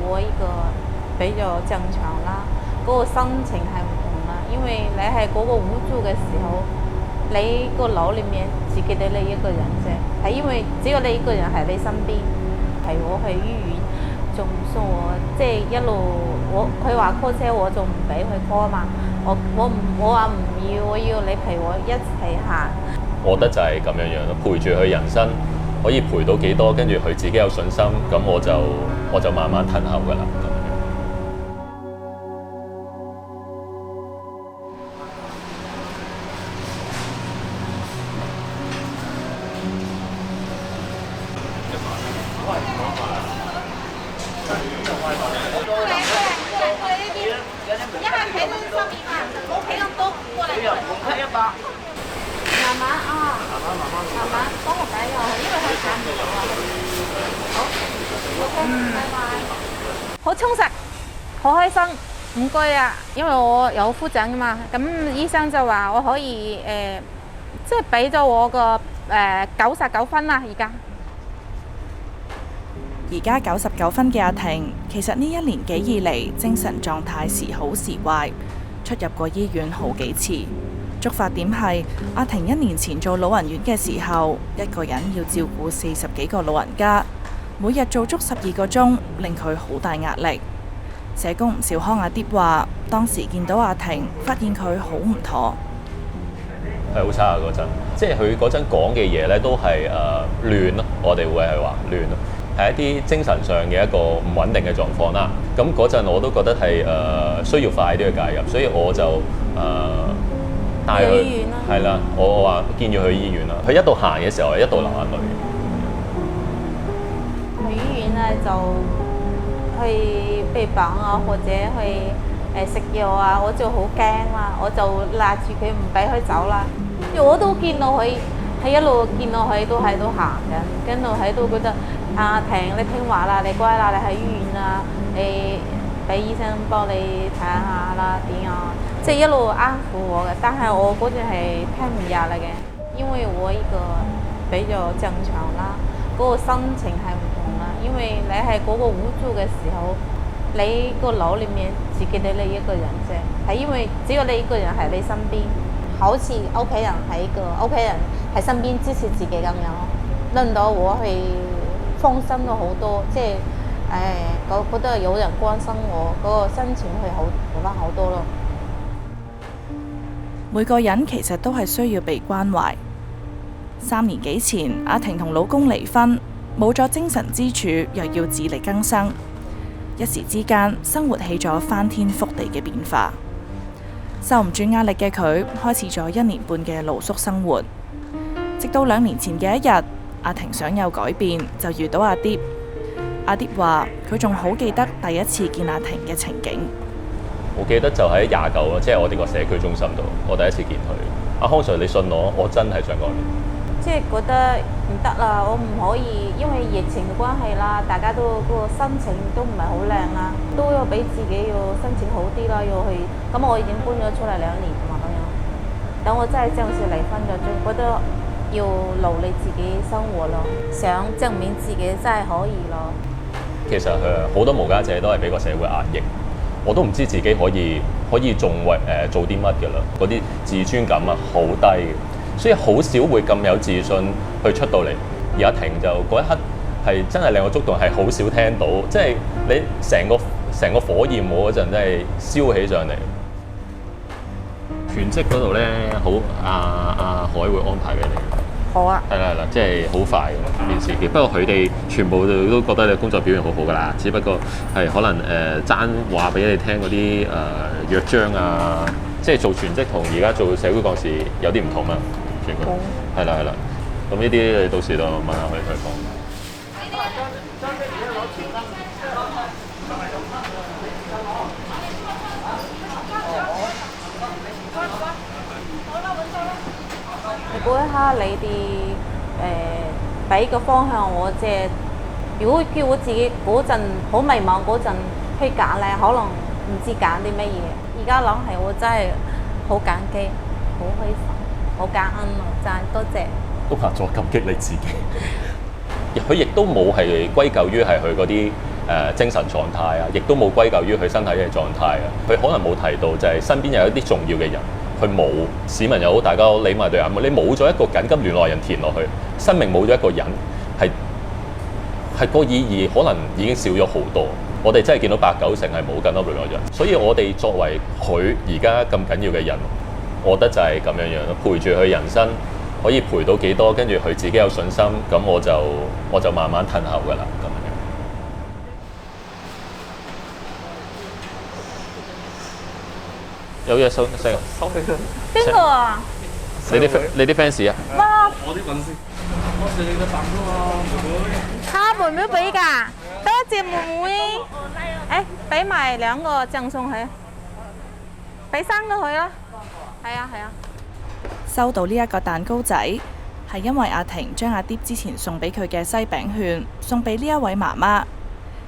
我一個比較正常啦，嗰個心情係唔同啦。因為你係嗰個無助嘅時候，你個腦裡面只記得你一個人啫，係因為只有你一個人喺你身邊，陪我去醫院，仲送我即係一路佢話 call 車，我仲唔俾佢 call 嘛，我話唔要，我要你陪我一齊行。我覺得就係咁樣樣咯，陪住佢人生可以陪到幾多，跟住佢自己有信心，咁我就慢慢褪後噶啦。慢慢啊，慢慢幫我擺入去，因為佢睇唔到啊。好，OK，拜拜。好充實，好開心，唔該啊！因為我有復診㗎嘛，咁醫生就話我可以即係俾咗我個99分啦，而家。而家99分嘅阿婷，其實呢1年幾以嚟精神狀態時好時壞，出入過醫院好幾次。觸發點係阿婷1年前做老人院嘅時候，一個人要照顧40幾個老人家，每日做足12個鐘，令佢好大壓力。社工吳兆康阿爹話，當時見到阿婷，發現佢好唔妥，係好差啊！嗰陣，即係佢嗰陣講嘅嘢咧，都係亂咯。我哋會係話亂咯，係一啲精神上嘅一個唔穩定嘅狀況啦。咁嗰陣我都覺得係需要快啲去介入，所以我就帶佢去醫院啦。係啦，我話建議去醫院啦。佢一度行嘅時候，一度流眼淚。去醫院咧就去備品啊，或者去食藥啊，我就好驚啦，我就拉住佢唔俾佢走啦。我都見到佢係一路見到佢都喺度行緊，跟住喺度覺得阿婷你聽話啦，你乖啦，你喺醫院啊，你俾醫生幫你睇下啦，點啊，即係一路安撫我嘅。但係我嗰陣係聽唔入嚟嘅，因為我一個比較正常啦，嗰個心情係唔同啦。因為你係嗰個無助嘅時候，你個腦裡面只記得你一個人啫，係因為只有你一個人喺你身邊，好似屋企人喺身邊支持自己咁樣咯。令到我係放心咗好多，即係覺得有人關心我，嗰個心情係好翻好多咯。每個人其實都係需要被關懷。3年幾前，阿婷同老公離婚，冇咗精神支柱，又要自力更生，一時之間生活起咗翻天覆地嘅變化。受唔住壓力嘅佢，開始咗1年半嘅露宿生活。直到2年前嘅一日，阿婷想有改變，就遇到阿爹。阿爹話佢仲好記得第一次見阿婷嘅情景。我記得就喺29，即係我哋個社區中心度，我第一次見佢。阿康 Sir，你信我真係想改變。即係覺得唔得啦，我唔可以，因為疫情嘅關係啦，大家都嗰個心情都唔係好靚啦，都要俾自己要心情好啲啦，要去。咁我已經搬咗出嚟2年嘛，咁樣。等我真係正式離婚咗，仲覺得要努力自己生活咯，想證明自己真係可以咯。其實好多無家者都係俾個社會壓抑，我都唔知自己可以仲做啲乜嘅啦，嗰啲自尊感啊好低嘅。所以好少會咁有自信去出到嚟，而阿婷就嗰一刻係真係令我觸動，係好少聽到，即係你成個火焰我嗰陣真係燒起上嚟。全職嗰度咧，好阿海會安排俾你。好啊。係啦，即係好快嘅件事嘅。不過佢哋全部都覺得你工作表現好好㗎啦，只不過係可能爭話俾你聽嗰啲約章啊，即係做全職同而家做社會幹事有啲唔同啊。係啦，咁呢啲你到時就問下佢講。嗰一刻你哋俾個方向我，即係如果叫我自己嗰陣好迷茫嗰陣去揀咧，可能唔知揀啲乜嘢。而家諗係我真係好感激，好開心。好感恩咯，真係多謝。都話咗感激你自己，佢亦都冇係歸咎於係佢嗰啲精神狀態啊，亦都冇歸咎於佢身體嘅狀態啊。佢可能冇提到就係身邊有一啲重要嘅人，佢冇市民又好，大家好理埋對眼，你冇咗一個緊急聯絡人填落去，生命冇咗一個人，係個意義可能已經少咗好多。我哋真係見到89成係冇緊急聯絡人，所以我哋作為佢而家咁緊要嘅人，我覺得就係咁樣樣咯，陪住佢人生。可以陪到幾多，跟住佢自己有信心，咁我就慢慢褪後㗎啦，咁樣。有嘢收聲啊！收起佢。邊個啊？你啲 fans 啊？哇！我啲粉絲，我食你嘅飯㗎嘛，妹妹。嚇，妹妹俾㗎，多謝妹妹。誒，俾埋2個贈送佢，俾3個佢啦。係啊係啊。收到呢一個蛋糕仔，係因為阿婷將阿碟之前送俾佢嘅西餅券送俾呢一位媽媽，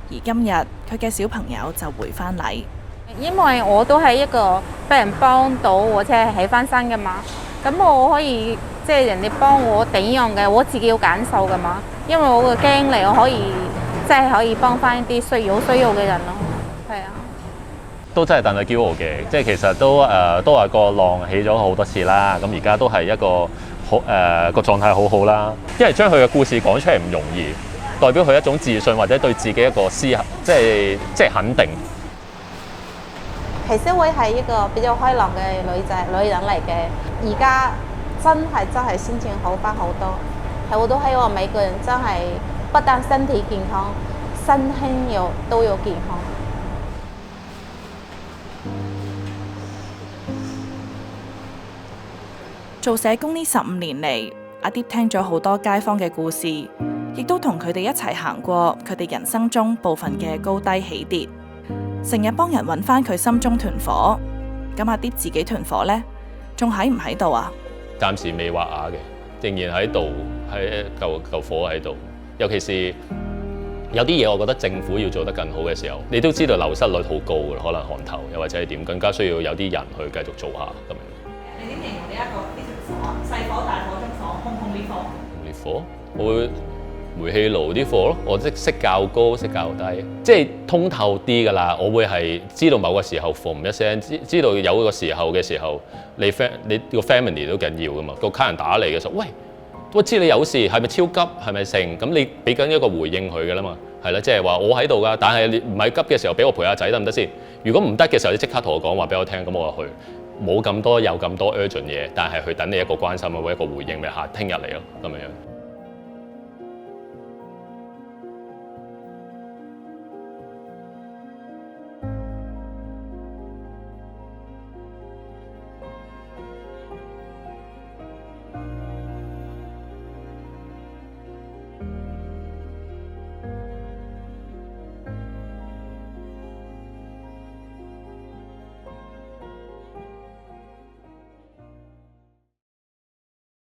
而今日佢嘅小朋友就回返禮。因為我都係一個俾人幫到或者係起翻身嘅嘛，咁我可以即係人哋幫我點樣嘅，我自己要揀受嘅嘛。因為我嘅經歷，我可以即係可以幫翻一啲需要嘅人咯，係啊。都真係戥佢驕傲嘅，即係其實都話個浪起咗好多次啦，咁而家都係一個好個狀態好好啦。因為將佢嘅故事講出嚟唔容易，代表佢一種自信或者對自己一個思考，即係肯定。其實我係一個比較開朗嘅女人嚟嘅，而家真係心情好翻好多。係我都希望每個人真係不但身體健康，身心都要健康。做社工呢15年嚟，阿碟聽咗好多街坊嘅故事，亦都同佢哋一齊行過佢哋人生中部分嘅高低起跌，成日幫人揾翻佢心中團火。咁阿碟自己團火呢？仲喺唔喺度啊？暫時未畫啞嘅，仍然喺度，喺嚿火喺度。尤其是有啲嘢，我覺得政府要做得更好嘅時候，你都知道流失率好高嘅，可能行頭又或者係點，更加需要有啲人去繼續做下咁樣。你點形容呢條火？細火、大火、中火、空烈火？烈火，我會煤氣爐啲火咯，我識較高，識較低，即係通透啲㗎啦。我會係知道某個時候嘣一聲，知道有個時候嘅時候，你個 family 都緊要㗎嘛。個客人打嚟嘅時候，喂，我知你有事，係咪超急？係咪成？咁你俾緊一個回應佢㗎啦嘛，係啦，即係話我喺度㗎，但係你唔係急嘅時候，俾我陪下仔得唔得先？如果唔得嘅時候，你即刻同我講話俾我聽，咁我就去。冇咁多有咁多 urgent 嘢，但係去等你一個關心或者一個回應，咪聽日嚟咯，咁樣樣。